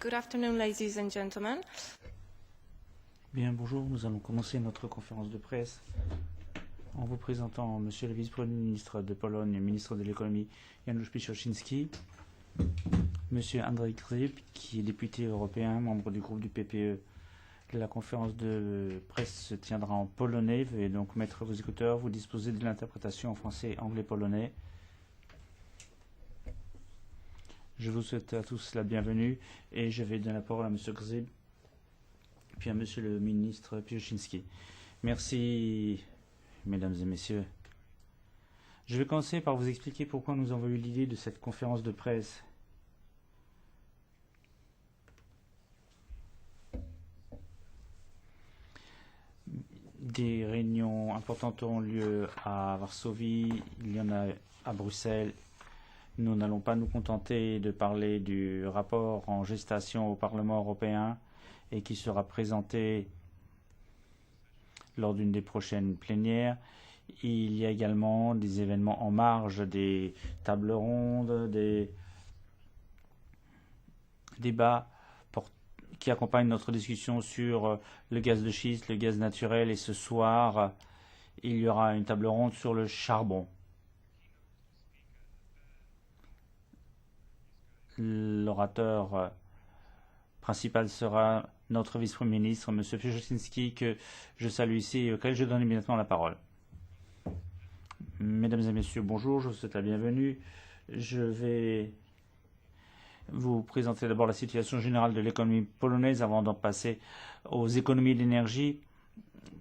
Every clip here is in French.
Good afternoon, ladies and gentlemen. Bien, bonjour. Nous allons commencer notre conférence de presse en vous présentant Monsieur le vice-premier ministre de Pologne et ministre de l'économie Janusz Piechoczinski, Monsieur Andrzej Grzyb, qui est député européen, membre du groupe du PPE. La conférence de presse se tiendra en polonais. Veuillez donc mettre vos écouteurs. Vous disposez de l'interprétation en français, anglais, polonais. Je vous souhaite à tous la bienvenue et je vais donner la parole à Monsieur Grzyb, puis à Monsieur le ministre Piechoczinski. Merci, mesdames et messieurs. Je vais commencer par vous expliquer pourquoi nous avons eu l'idée de cette conférence de presse. Des réunions importantes auront lieu à Varsovie, il y en a à Bruxelles. Nous n'allons pas nous contenter de parler du rapport en gestation au Parlement européen et qui sera présenté lors d'une des prochaines plénières. Il y a également des événements en marge, des tables rondes, des débats qui accompagnent notre discussion sur le gaz de schiste, le gaz naturel. Et ce soir, il y aura une table ronde sur le charbon. L'orateur principal sera notre vice-premier ministre, M. Piechoczinski, que je salue ici et auquel je donne immédiatement la parole. Mesdames et messieurs, bonjour, je vous souhaite la bienvenue. Je vais vous présenter d'abord la situation générale de l'économie polonaise avant d'en passer aux économies d'énergie,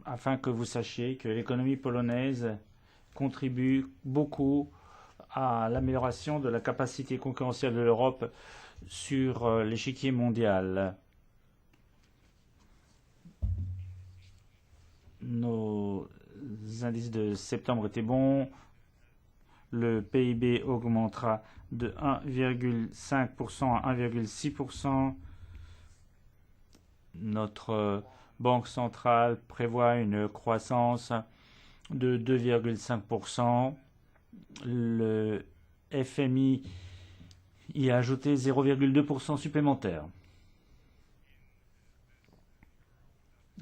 afin que vous sachiez que l'économie polonaise contribue beaucoup à l'amélioration de la capacité concurrentielle de l'Europe sur l'échiquier mondial. Nos indices de septembre étaient bons. Le PIB augmentera de 1,5% à 1,6%. Notre banque centrale prévoit une croissance de 2,5%. Le FMI y a ajouté 0,2% supplémentaire.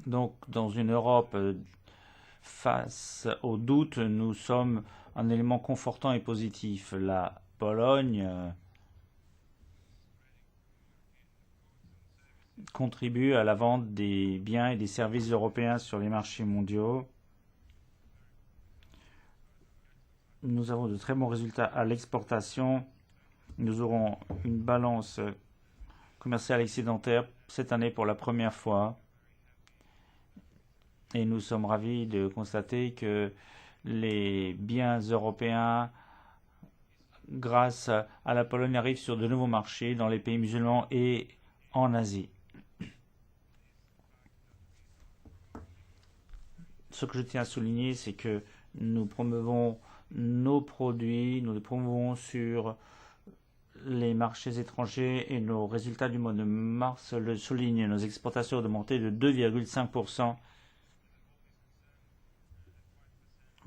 Donc, dans une Europe face aux doutes, nous sommes un élément confortant et positif. La Pologne contribue à la vente des biens et des services européens sur les marchés mondiaux. Nous avons de très bons résultats à l'exportation. Nous aurons une balance commerciale excédentaire cette année pour la première fois. Et nous sommes ravis de constater que les biens européens, grâce à la Pologne, arrivent sur de nouveaux marchés dans les pays musulmans et en Asie. Ce que je tiens à souligner, c'est que nous promouvons nos produits, nous les promouvons sur les marchés étrangers et nos résultats du mois de mars le soulignent. Nos exportations ont augmenté de 2,5%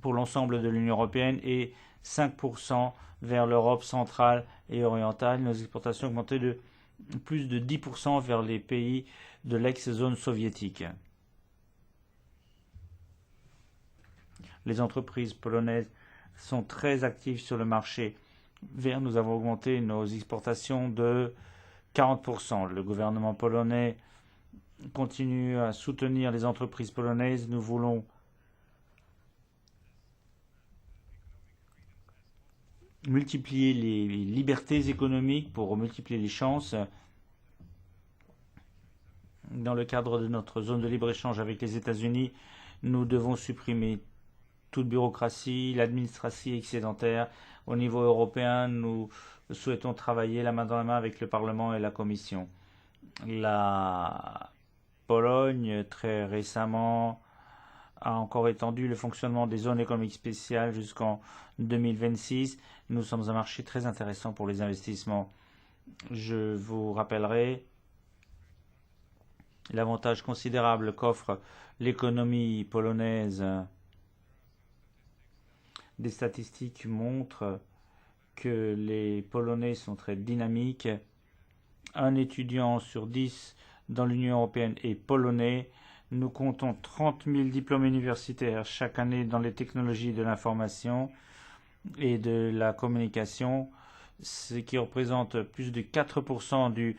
pour l'ensemble de l'Union européenne et 5% vers l'Europe centrale et orientale. Nos exportations ont augmenté de plus de 10% vers les pays de l'ex-zone soviétique. Les entreprises polonaises sont très actives sur le marché vert. Nous avons augmenté nos exportations de 40%. Le gouvernement polonais continue à soutenir les entreprises polonaises. Nous voulons multiplier les libertés économiques pour multiplier les chances. Dans le cadre de notre zone de libre-échange avec les États-Unis, nous devons supprimer toute bureaucratie, l'administration excédentaire. Au niveau européen, nous souhaitons travailler la main dans la main avec le Parlement et la Commission. La Pologne, très récemment, a encore étendu le fonctionnement des zones économiques spéciales jusqu'en 2026. Nous sommes un marché très intéressant pour les investissements. Je vous rappellerai l'avantage considérable qu'offre l'économie polonaise. Des statistiques montrent que les Polonais sont très dynamiques Un étudiant sur 10 dans l'Union européenne est polonais. Nous comptons 30 000 diplômes universitaires chaque année dans les technologies de l'information et de la communication, ce qui représente plus de 4% du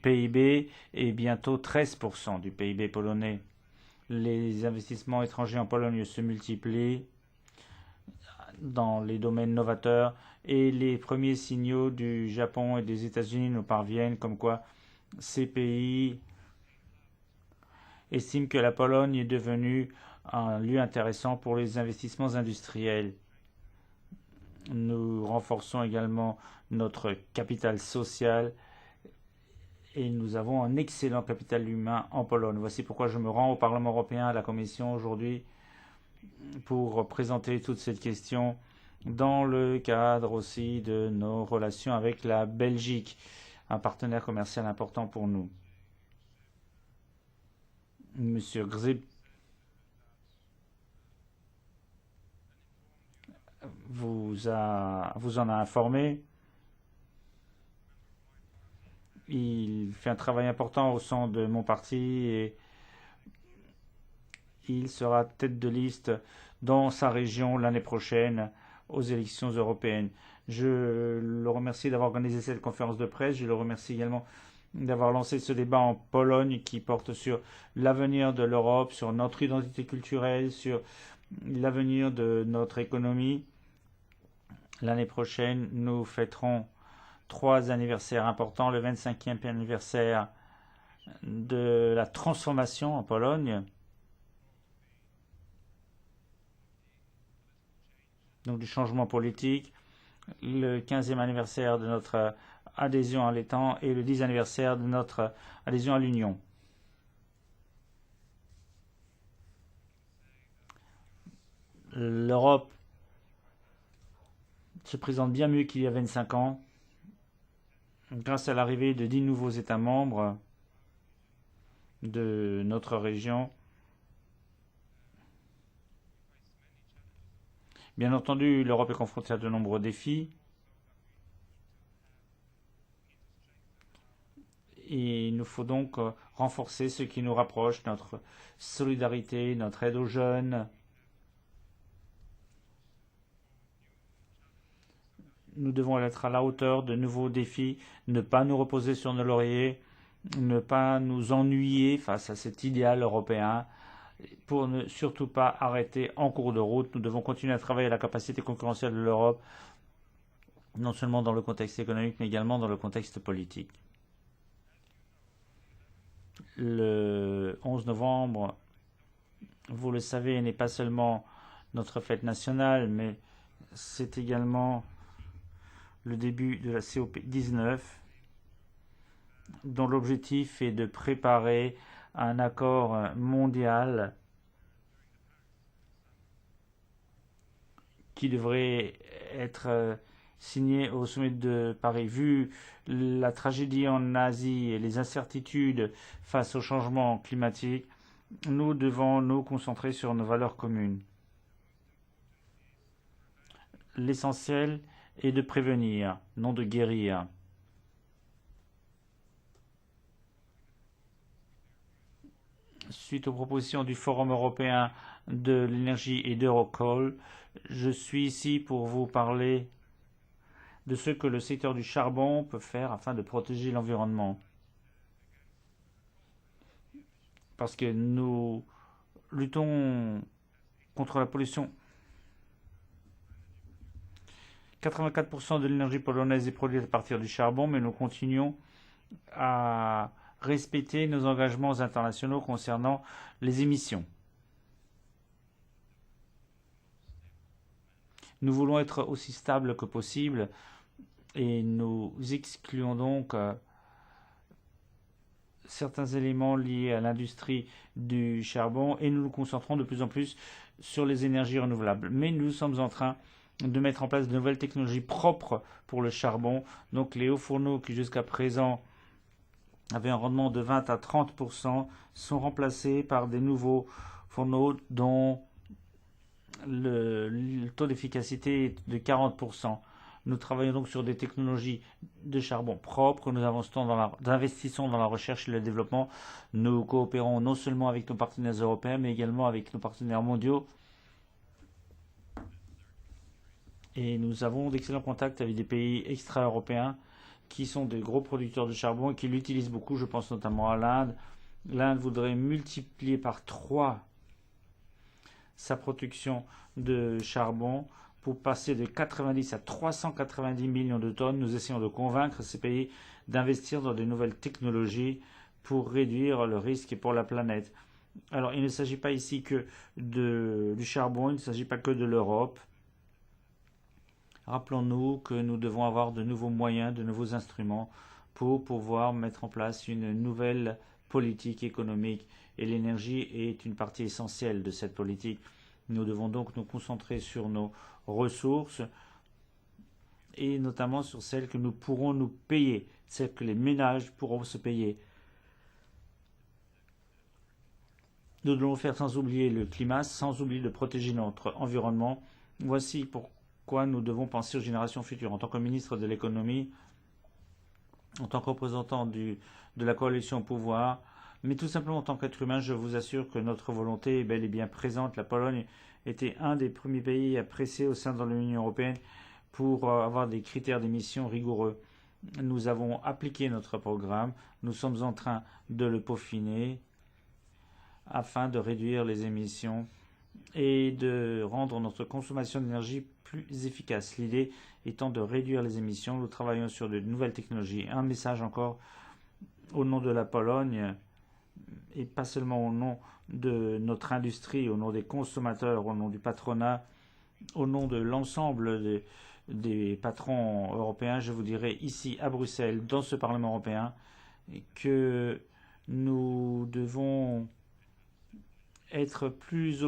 PIB et bientôt 13% du PIB polonais. Les investissements étrangers en Pologne se multiplient dans les domaines novateurs et les premiers signaux du Japon et des États-Unis nous parviennent comme quoi ces pays estiment que la Pologne est devenue un lieu intéressant pour les investissements industriels. Nous renforçons également notre capital social et nous avons un excellent capital humain en Pologne. Voici pourquoi je me rends au Parlement européen, à la Commission aujourd'hui, pour présenter toute cette question dans le cadre aussi de nos relations avec la Belgique, un partenaire commercial important pour nous. Monsieur Grzyb vous en a informé. Il fait un travail important au sein de mon parti et il sera tête de liste dans sa région l'année prochaine aux élections européennes. Je le remercie d'avoir organisé cette conférence de presse. Je le remercie également d'avoir lancé ce débat en Pologne qui porte sur l'avenir de l'Europe, sur notre identité culturelle, sur l'avenir de notre économie. L'année prochaine, nous fêterons 3 anniversaires importants. Le 25e anniversaire de la transformation en Pologne. Donc du changement politique. Le 15e anniversaire de notre adhésion à l'OTAN et le 10e anniversaire de notre adhésion à l'Union. L'Europe se présente bien mieux qu'il y a 25 ans, grâce à l'arrivée de 10 nouveaux États membres de notre région. Bien entendu, l'Europe est confrontée à de nombreux défis. Et il nous faut donc renforcer ce qui nous rapproche, notre solidarité, notre aide aux jeunes. Nous devons être à la hauteur de nouveaux défis, ne pas nous reposer sur nos lauriers, ne pas nous ennuyer face à cet idéal européen, pour ne surtout pas arrêter en cours de route. Nous devons continuer à travailler à la capacité concurrentielle de l'Europe, non seulement dans le contexte économique, mais également dans le contexte politique. Le 11 novembre, vous le savez, n'est pas seulement notre fête nationale, mais c'est également le début de la COP19, dont l'objectif est de préparer un accord mondial qui devrait être signé au sommet de Paris. Vu la tragédie en Asie et les incertitudes face au changement climatique, nous devons nous concentrer sur nos valeurs communes. L'essentiel est de prévenir, non de guérir. Suite aux propositions du Forum européen de l'énergie et d'Eurocall, je suis ici pour vous parler de ce que le secteur du charbon peut faire afin de protéger l'environnement. Parce que nous luttons contre la pollution. 84% de l'énergie polonaise est produite à partir du charbon, mais nous continuons à respecter nos engagements internationaux concernant les émissions. Nous voulons être aussi stables que possible et nous excluons donc certains éléments liés à l'industrie du charbon et nous nous concentrons de plus en plus sur les énergies renouvelables. Mais nous sommes en train de mettre en place de nouvelles technologies propres pour le charbon. Donc les hauts fourneaux qui jusqu'à présent avaient un rendement de 20 à 30% sont remplacés par des nouveaux fourneaux dont le taux d'efficacité est de 40%. Nous travaillons donc sur des technologies de charbon propres. Nous investissons dans la recherche et le développement. Nous coopérons non seulement avec nos partenaires européens, mais également avec nos partenaires mondiaux. Et nous avons d'excellents contacts avec des pays extra-européens qui sont des gros producteurs de charbon et qui l'utilisent beaucoup. Je pense notamment à l'Inde. L'Inde voudrait multiplier par 3 sa production de charbon pour passer de 90 à 390 millions de tonnes. Nous essayons de convaincre ces pays d'investir dans de nouvelles technologies pour réduire le risque pour la planète. Alors, il ne s'agit pas ici que du charbon, il ne s'agit pas que de l'Europe. Rappelons-nous que nous devons avoir de nouveaux moyens, de nouveaux instruments pour pouvoir mettre en place une nouvelle politique économique. Et l'énergie est une partie essentielle de cette politique. Nous devons donc nous concentrer sur nos ressources et notamment sur celles que nous pourrons nous payer, celles que les ménages pourront se payer. Nous devons faire sans oublier le climat, sans oublier de protéger notre environnement. Voici pourquoi nous devons penser aux générations futures. En tant que ministre de l'économie, en tant que représentant de la coalition au pouvoir, mais tout simplement en tant qu'être humain, je vous assure que notre volonté est bel et bien présente. La Pologne était un des premiers pays à presser au sein de l'Union européenne pour avoir des critères d'émission rigoureux. Nous avons appliqué notre programme, nous sommes en train de le peaufiner afin de réduire les émissions et de rendre notre consommation d'énergie plus efficace. L'idée étant de réduire les émissions, nous travaillons sur de nouvelles technologies. Un message encore au nom de la Pologne, et pas seulement au nom de notre industrie, au nom des consommateurs, au nom du patronat, au nom de l'ensemble des patrons européens, je vous dirais ici à Bruxelles, dans ce Parlement européen, que nous devons être plus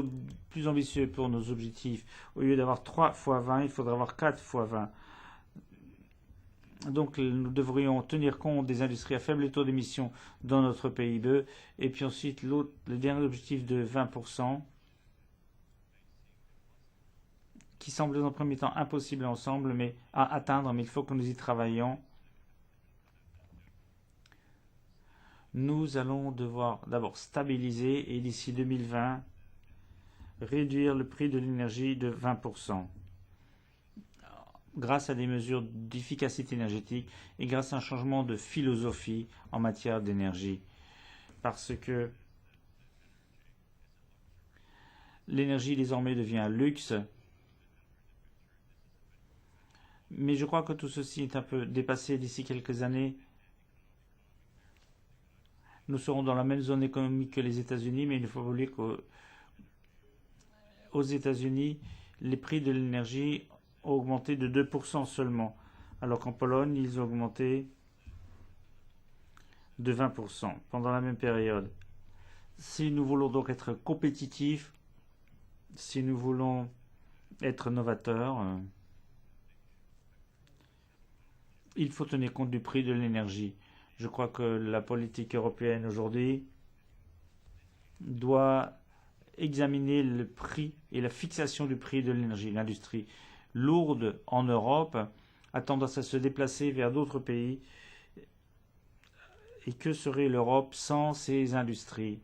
ambitieux pour nos objectifs. Au lieu d'avoir 3 fois 20, il faudra avoir 4 fois 20. Donc nous devrions tenir compte des industries à faible taux d'émission dans notre PIB. Et puis ensuite, le dernier objectif de 20%, qui semble dans un premier temps impossible à atteindre, mais il faut que nous y travaillions. Nous allons devoir d'abord stabiliser et d'ici 2020, réduire le prix de l'énergie de 20%. Grâce à des mesures d'efficacité énergétique et grâce à un changement de philosophie en matière d'énergie. Parce que l'énergie désormais devient un luxe. Mais je crois que tout ceci est un peu dépassé d'ici quelques années. Nous serons dans la même zone économique que les États-Unis, mais il faut oublier qu'aux États-Unis, les prix de l'énergie ont augmenté de 2% seulement, alors qu'en Pologne, ils ont augmenté de 20% pendant la même période. Si nous voulons donc être compétitifs, si nous voulons être novateurs, il faut tenir compte du prix de l'énergie. Je crois que la politique européenne aujourd'hui doit examiner le prix et la fixation du prix de l'énergie. L'industrie lourde en Europe a tendance à se déplacer vers d'autres pays. Et que serait l'Europe sans ces industries?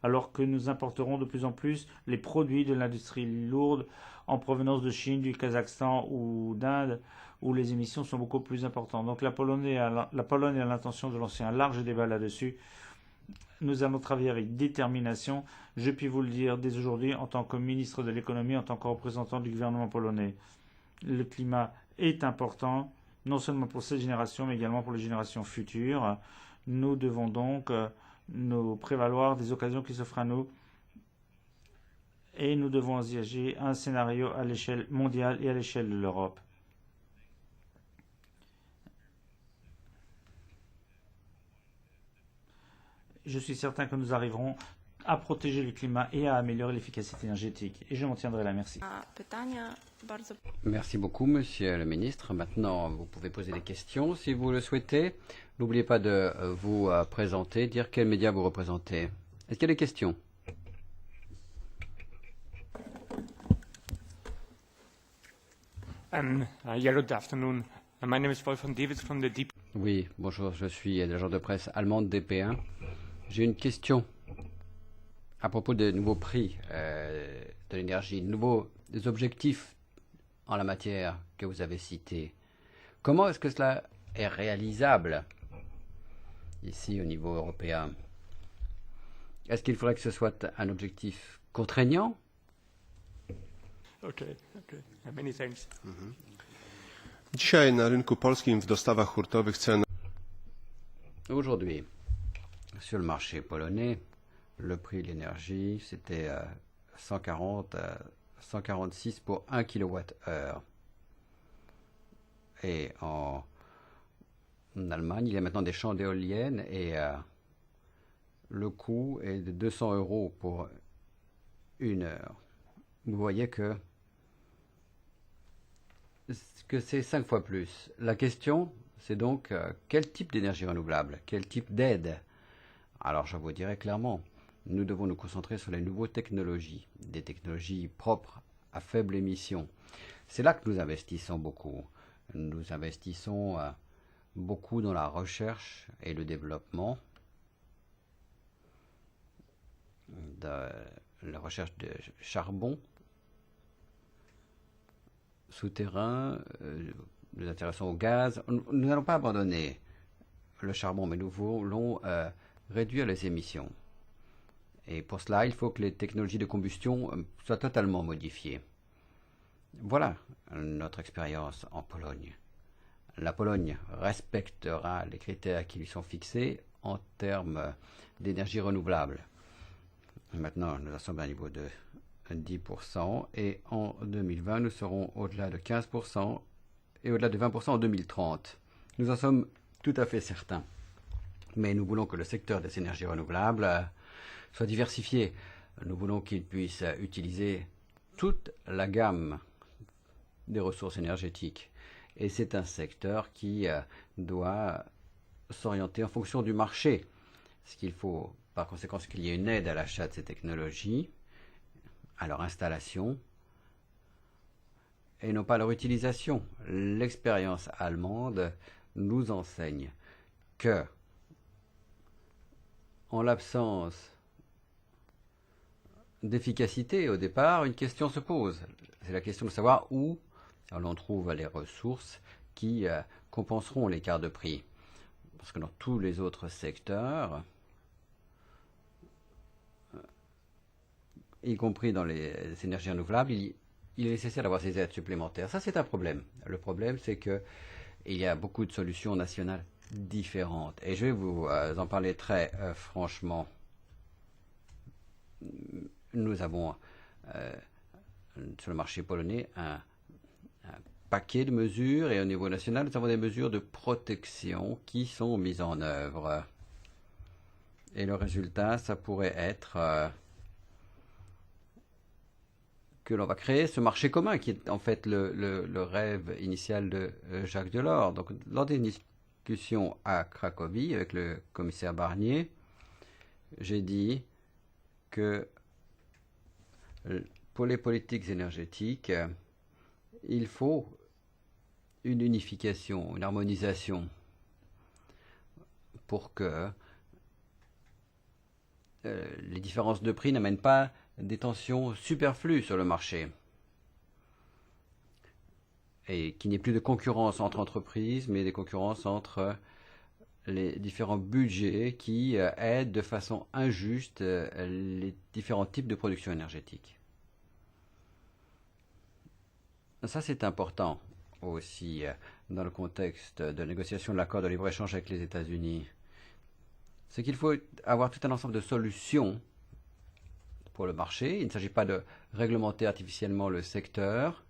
Alors que nous importerons de plus en plus les produits de l'industrie lourde en provenance de Chine, du Kazakhstan ou d'Inde, où les émissions sont beaucoup plus importantes. Donc la Pologne a l'intention de lancer un large débat là-dessus. Nous allons travailler avec détermination. Je puis vous le dire dès aujourd'hui en tant que ministre de l'économie, en tant que représentant du gouvernement polonais. Le climat est important, non seulement pour cette génération, mais également pour les générations futures. Nous devons donc nous prévaloir des occasions qui s'offrent à nous et nous devons envisager un scénario à l'échelle mondiale et à l'échelle de l'Europe. Je suis certain que nous arriverons à protéger le climat et à améliorer l'efficacité énergétique. Et je m'en tiendrai là. Merci. Merci beaucoup, Monsieur le Ministre. Maintenant, vous pouvez poser des questions si vous le souhaitez. N'oubliez pas de vous présenter, dire quels médias vous représentez. Est-ce qu'il y a des questions? Good afternoon. My name is Wolfgang Davids from the DP. Oui, bonjour, je suis de l'agence de presse allemande DP1. J'ai une question à propos des nouveaux prix de l'énergie, de nouveaux objectifs en la matière que vous avez cités. Comment est-ce que cela est réalisable ici au niveau européen? Est-ce qu'il faudrait que ce soit un objectif contraignant? Okay. Many thanks. Dzisiaj na rynku polskim w dostawach hurtowych ceny. Aujourd'hui, sur le marché polonais, le prix de l'énergie, c'était 140 à 146 pour 1 kWh. Et en Allemagne, il y a maintenant des champs d'éoliennes et le coût est de 200 € pour 1 heure. Vous voyez que c'est 5 fois plus. La question, c'est donc quel type d'énergie renouvelable, quel type d'aide? Alors je vous dirais clairement, nous devons nous concentrer sur les nouvelles technologies, des technologies propres à faible émission. C'est là que nous investissons beaucoup. Nous investissons beaucoup dans la recherche et le développement, de la recherche de charbon souterrain, nous intéressons au gaz. Nous n'allons pas abandonner le charbon, mais nous voulons réduire les émissions. Et pour cela, il faut que les technologies de combustion soient totalement modifiées. Voilà notre expérience en Pologne. La Pologne respectera les critères qui lui sont fixés en termes d'énergie renouvelable. Maintenant, nous sommes à un niveau de 10% et en 2020, nous serons au-delà de 15% et au-delà de 20% en 2030. Nous en sommes tout à fait certains. Mais nous voulons que le secteur des énergies renouvelables soit diversifié. Nous voulons qu'il puisse utiliser toute la gamme des ressources énergétiques. Et c'est un secteur qui doit s'orienter en fonction du marché. Ce qu'il faut, par conséquent, c'est qu'il y ait une aide à l'achat de ces technologies, à leur installation, et non pas à leur utilisation. L'expérience allemande nous enseigne que, en l'absence d'efficacité au départ, une question se pose. C'est la question de savoir où l'on trouve les ressources qui compenseront l'écart de prix. Parce que dans tous les autres secteurs, y compris dans les énergies renouvelables, il est nécessaire d'avoir ces aides supplémentaires. Ça, c'est un problème. Le problème, c'est qu'il y a beaucoup de solutions nationales différentes. Et je vais vous en parler très franchement. Nous avons sur le marché polonais un paquet de mesures et au niveau national, nous avons des mesures de protection qui sont mises en œuvre. Et le résultat, ça pourrait être que l'on va créer ce marché commun qui est en fait le rêve initial de Jacques Delors. Donc, lors des discussions à Cracovie avec le commissaire Barnier, j'ai dit que pour les politiques énergétiques, il faut une unification, une harmonisation pour que les différences de prix n'amènent pas des tensions superflues sur le marché et qu'il n'y ait plus de concurrence entre entreprises, mais des concurrences entre les différents budgets qui aident de façon injuste les différents types de production énergétique. Ça, c'est important aussi dans le contexte de négociation de l'accord de libre-échange avec les États-Unis. C'est qu'il faut avoir tout un ensemble de solutions pour le marché. Il ne s'agit pas de réglementer artificiellement le secteur,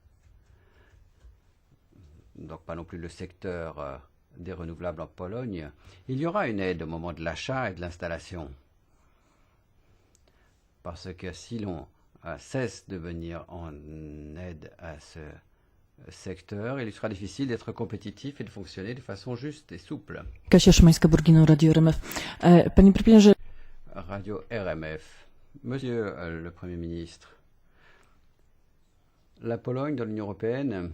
donc pas non plus le secteur des renouvelables en Pologne. Il y aura une aide au moment de l'achat et de l'installation. Parce que si l'on cesse de venir en aide à ce secteur, il sera difficile d'être compétitif et de fonctionner de façon juste et souple. Kasia Szymańska-Burgino, Radio RMF. Panie premierze. Radio RMF. Monsieur le Premier ministre, la Pologne dans l'Union européenne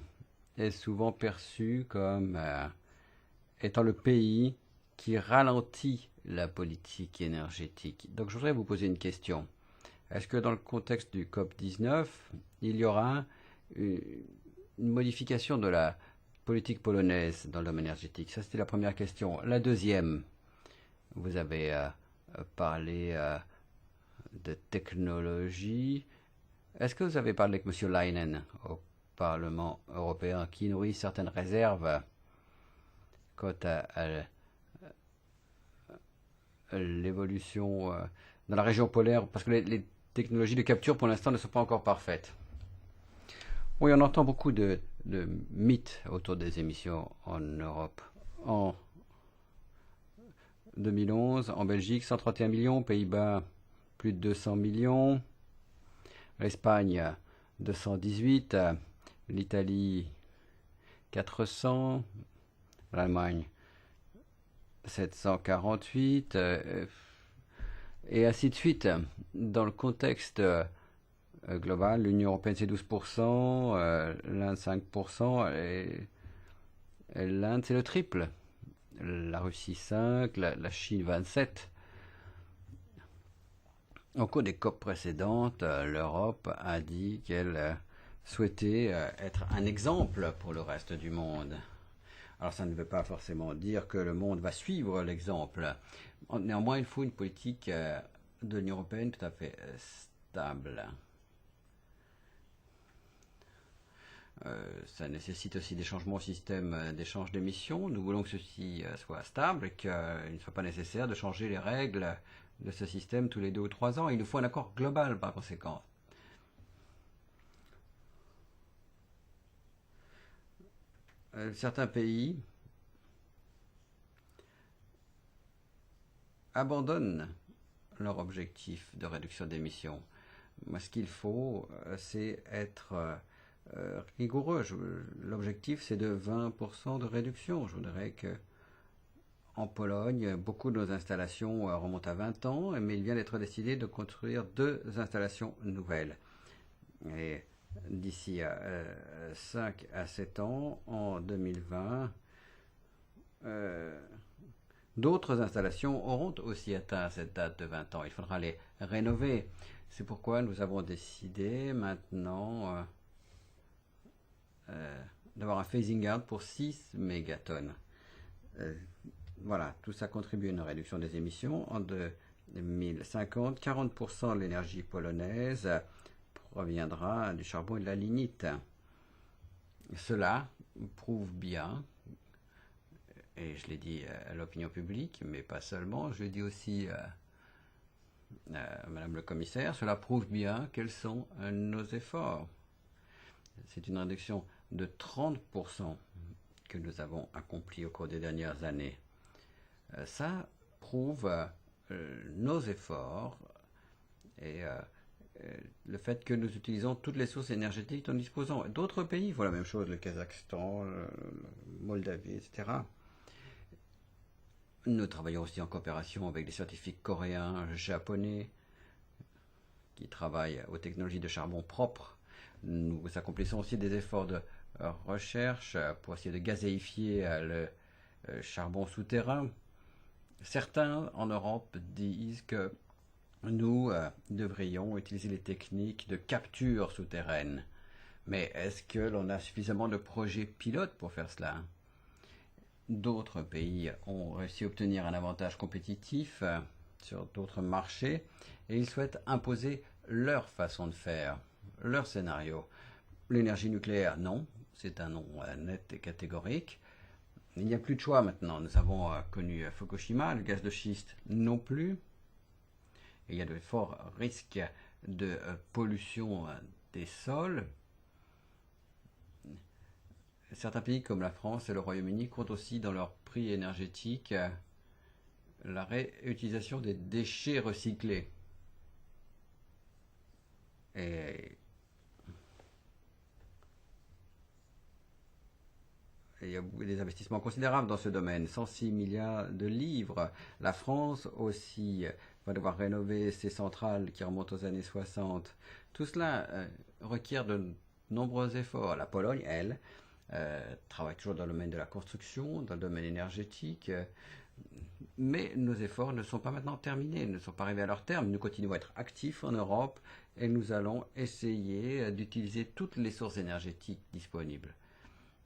est souvent perçu comme étant le pays qui ralentit la politique énergétique. Donc je voudrais vous poser une question. Est-ce que dans le contexte du COP19, il y aura une modification de la politique polonaise dans le domaine énergétique? Ça, c'était la première question. La deuxième, vous avez parlé de technologie. Est-ce que vous avez parlé avec M. Leinen au Parlement européen qui nourrit certaines réserves quant à l'évolution dans la région polaire, parce que les technologies de capture pour l'instant ne sont pas encore parfaites? Oui, on entend beaucoup de mythes autour des émissions en Europe. En 2011, en Belgique, 131 millions, aux Pays-Bas, plus de 200 millions, l'Espagne, 218, l'Italie, 400, l'Allemagne, 748, et ainsi de suite. Dans le contexte global, l'Union européenne c'est 12%, l'Inde 5%, et l'Inde c'est le triple. La Russie 5, la Chine 27. Au cours des COP précédentes, l'Europe a dit qu'elle souhaitait être un exemple pour le reste du monde. Alors ça ne veut pas forcément dire que le monde va suivre l'exemple. Néanmoins, il faut une politique de l'Union européenne tout à fait stable. Ça nécessite aussi des changements au système d'échange d'émissions. Nous voulons que ceci soit stable et qu'il ne soit pas nécessaire de changer les règles de ce système tous les 2 ou 3 ans. Il nous faut un accord global par conséquent. Certains pays abandonnent leur objectif de réduction d'émissions. Ce qu'il faut, c'est être rigoureux. L'objectif, c'est de 20% de réduction. Je voudrais que en Pologne, beaucoup de nos installations remontent à 20 ans, mais il vient d'être décidé de construire 2 installations nouvelles. Et d'ici à 5 à 7 ans, en 2020, d'autres installations auront aussi atteint cette date de 20 ans. Il faudra les rénover. C'est pourquoi nous avons décidé maintenant d'avoir un phasing out pour 6 mégatonnes. Voilà, tout ça contribue à une réduction des émissions. En 2050, 40% de l'énergie polonaise proviendra du charbon et de la lignite. Cela prouve bien, et je l'ai dit à l'opinion publique, mais pas seulement, je l'ai dit aussi à Madame le Commissaire, cela prouve bien quels sont nos efforts. C'est une réduction de 30% que nous avons accompli au cours des dernières années. Ça prouve nos efforts et le fait que nous utilisons toutes les sources énergétiques dont nous disposons. D'autres pays font la même chose, le Kazakhstan, Moldavie, etc. Nous travaillons aussi en coopération avec des scientifiques coréens, japonais, qui travaillent aux technologies de charbon propre. Nous accomplissons aussi des efforts de recherche pour essayer de gazéifier le charbon souterrain. Certains en Europe disent que nous devrions utiliser les techniques de capture souterraine. Mais est-ce que l'on a suffisamment de projets pilotes pour faire cela? D'autres pays ont réussi à obtenir un avantage compétitif sur d'autres marchés et ils souhaitent imposer leur façon de faire, leur scénario. L'énergie nucléaire, non, c'est un non net et catégorique. Il n'y a plus de choix maintenant. Nous avons connu Fukushima, le gaz de schiste non plus. Et il y a de forts risques de pollution des sols. Certains pays comme la France et le Royaume-Uni comptent aussi dans leur prix énergétique la réutilisation des déchets recyclés. Et il y a des investissements considérables dans ce domaine, 106 milliards de livres. La France aussi va devoir rénover ses centrales qui remontent aux années 60. Tout cela requiert de nombreux efforts. La Pologne, elle, travaille toujours dans le domaine de la construction, dans le domaine énergétique, mais nos efforts ne sont pas maintenant terminés, ne sont pas arrivés à leur terme. Nous continuons à être actifs en Europe et nous allons essayer d'utiliser toutes les sources énergétiques disponibles.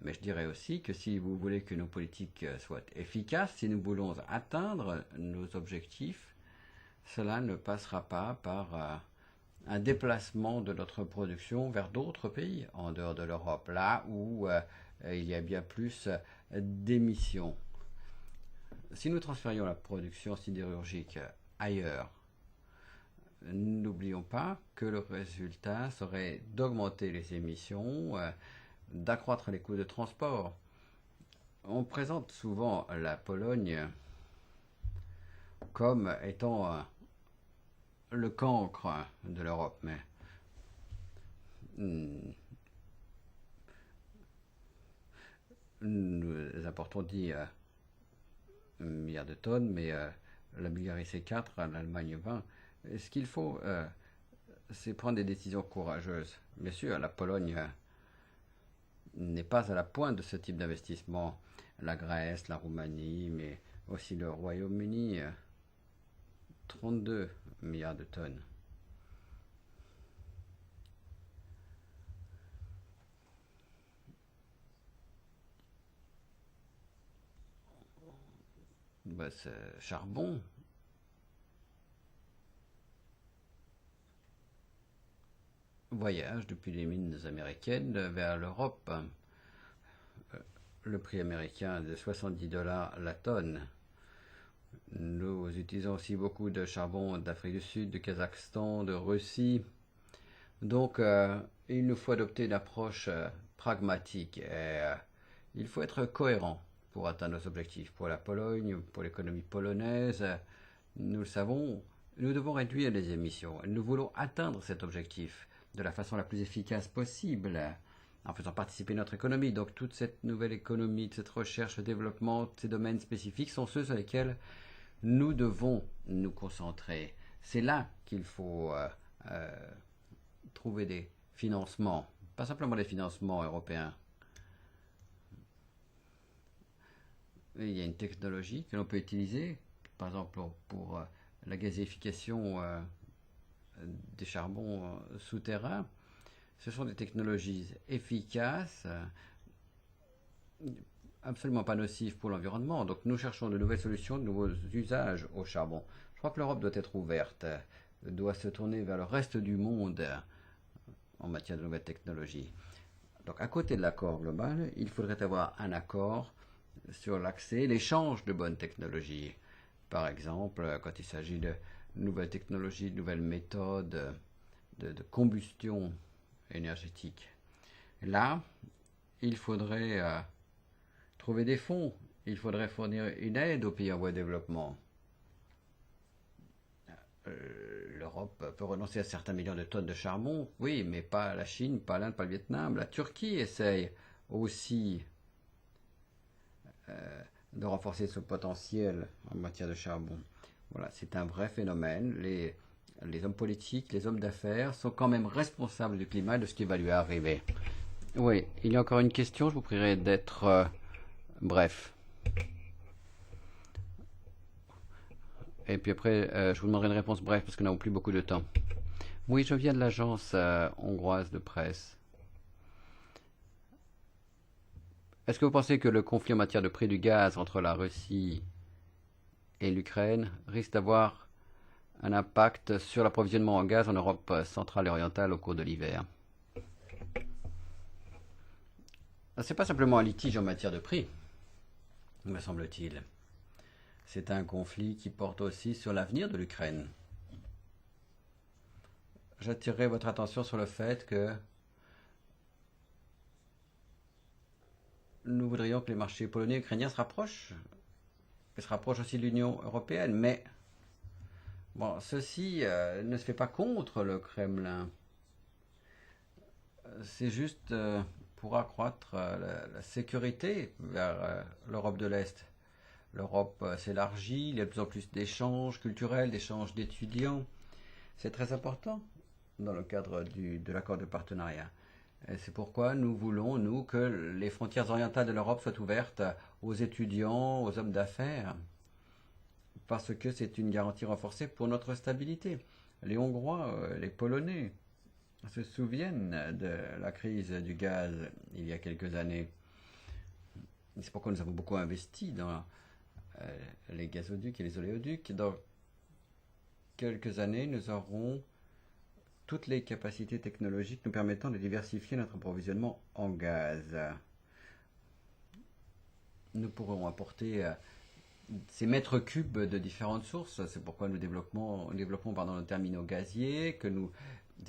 Mais je dirais aussi que si vous voulez que nos politiques soient efficaces, si nous voulons atteindre nos objectifs, cela ne passera pas par un déplacement de notre production vers d'autres pays en dehors de l'Europe, là où il y a bien plus d'émissions. Si nous transférions la production sidérurgique ailleurs, n'oublions pas que le résultat serait d'augmenter les émissions, d'accroître les coûts de transport. On présente souvent la Pologne comme étant le cancre de l'Europe, mais nous importons 10 milliards de tonnes, mais la Bulgarie c'est 4, l'Allemagne 20. Et ce qu'il faut, c'est prendre des décisions courageuses. Bien sûr, la Pologne n'est pas à la pointe de ce type d'investissement. La Grèce, la Roumanie, mais aussi le Royaume-Uni, 32 milliards de tonnes. Ce charbon voyage depuis les mines américaines vers l'Europe. Le prix américain est de $70 la tonne. Nous utilisons aussi beaucoup de charbon d'Afrique du Sud, de Kazakhstan, de Russie. Donc, il nous faut adopter une approche pragmatique. Et, il faut être cohérent pour atteindre nos objectifs. Pour la Pologne, pour l'économie polonaise, nous le savons, nous devons réduire les émissions. Nous voulons atteindre cet objectif de la façon la plus efficace possible, en faisant participer notre économie. Donc toute cette nouvelle économie, cette recherche, ce développement, ces domaines spécifiques sont ceux sur lesquels nous devons nous concentrer. C'est là qu'il faut trouver des financements, pas simplement des financements européens. Il y a une technologie que l'on peut utiliser, par exemple pour la gazéification des charbons souterrains. Ce sont des technologies efficaces, absolument pas nocives pour l'environnement. Donc nous cherchons de nouvelles solutions, de nouveaux usages au charbon. Je crois que l'Europe doit être ouverte, doit se tourner vers le reste du monde en matière de nouvelles technologies. Donc à côté de l'accord global, il faudrait avoir un accord sur l'accès, l'échange de bonnes technologies. Par exemple, quand il s'agit de nouvelles technologies, de nouvelles méthodes de combustion énergétique. Là, il faudrait trouver des fonds. Il faudrait fournir une aide aux pays en voie de développement. L'Europe peut renoncer à certains millions de tonnes de charbon, oui, mais pas la Chine, pas l'Inde, pas le Vietnam. La Turquie essaye aussi de renforcer son potentiel en matière de charbon. Voilà, c'est un vrai phénomène. Les hommes politiques, les hommes d'affaires sont quand même responsables du climat et de ce qui va lui arriver. Oui, il y a encore une question, je vous prierai d'être bref. Et puis après, je vous demanderai une réponse brève parce que nous n'avons plus beaucoup de temps. Oui, je viens de l'agence hongroise de presse. Est-ce que vous pensez que le conflit en matière de prix du gaz entre la Russie et l'Ukraine risque d'avoir un impact sur l'approvisionnement en gaz en Europe centrale et orientale au cours de l'hiver? Ce n'est pas simplement un litige en matière de prix, me semble-t-il. C'est un conflit qui porte aussi sur l'avenir de l'Ukraine. J'attirerai votre attention sur le fait que nous voudrions que les marchés polonais et ukrainiens se rapprochent aussi de l'Union européenne, mais bon, ceci ne se fait pas contre le Kremlin. C'est juste pour accroître la sécurité vers l'Europe de l'Est. L'Europe s'élargit, il y a de plus en plus d'échanges culturels, d'échanges d'étudiants. C'est très important dans le cadre de l'accord de partenariat. Et c'est pourquoi nous voulons, nous, que les frontières orientales de l'Europe soient ouvertes aux étudiants, aux hommes d'affaires, parce que c'est une garantie renforcée pour notre stabilité. Les Hongrois, les Polonais se souviennent de la crise du gaz il y a quelques années. C'est pourquoi nous avons beaucoup investi dans les gazoducs et les oléoducs. Dans quelques années, nous aurons toutes les capacités technologiques nous permettant de diversifier notre approvisionnement en gaz. Nous pourrons apporter ces mètres cubes de différentes sources. C'est pourquoi nous développons nos terminaux gaziers, que nous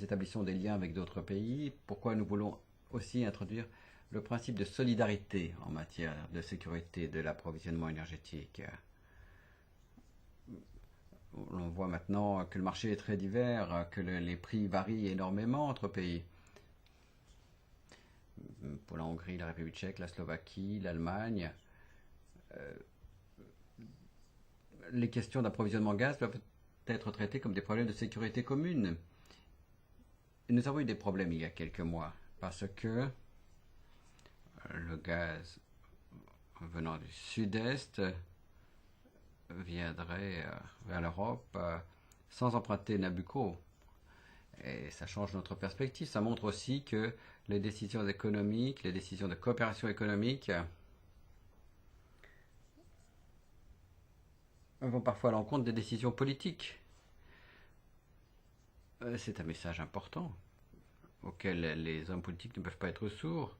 établissons des liens avec d'autres pays. Pourquoi nous voulons aussi introduire le principe de solidarité en matière de sécurité de l'approvisionnement énergétique. On voit maintenant que le marché est très divers, que les prix varient énormément entre pays. Pour la Hongrie, la République tchèque, la Slovaquie, l'Allemagne, les questions d'approvisionnement gaz doivent être traitées comme des problèmes de sécurité commune. Et nous avons eu des problèmes il y a quelques mois parce que le gaz venant du sud-est viendrait vers l'Europe sans emprunter Nabucco. Et ça change notre perspective. Ça montre aussi que les décisions économiques, les décisions de coopération économique vont parfois à l'encontre des décisions politiques. C'est un message important auquel les hommes politiques ne peuvent pas être sourds.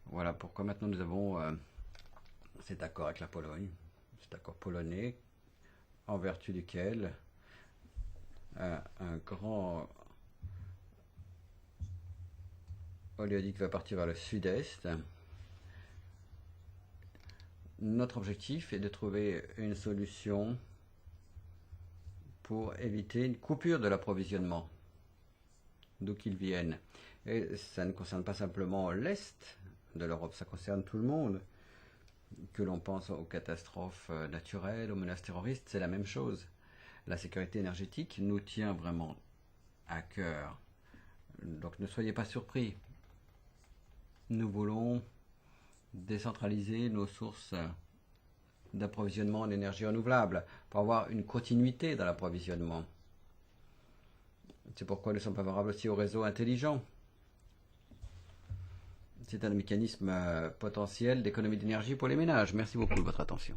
Voilà pourquoi maintenant nous avons cet accord avec la Pologne, cet accord polonais, en vertu duquel un grand oléoduc va partir vers le sud-est. Notre objectif est de trouver une solution pour éviter une coupure de l'approvisionnement, d'où qu'il vienne. Et ça ne concerne pas simplement l'Est de l'Europe, ça concerne tout le monde. Que l'on pense aux catastrophes naturelles, aux menaces terroristes, c'est la même chose. La sécurité énergétique nous tient vraiment à cœur. Donc ne soyez pas surpris. Nous voulons décentraliser nos sources d'approvisionnement en énergie renouvelable pour avoir une continuité dans l'approvisionnement. C'est pourquoi nous sommes favorables aussi au réseau intelligent. C'est un mécanisme potentiel d'économie d'énergie pour les ménages. Merci beaucoup de votre attention.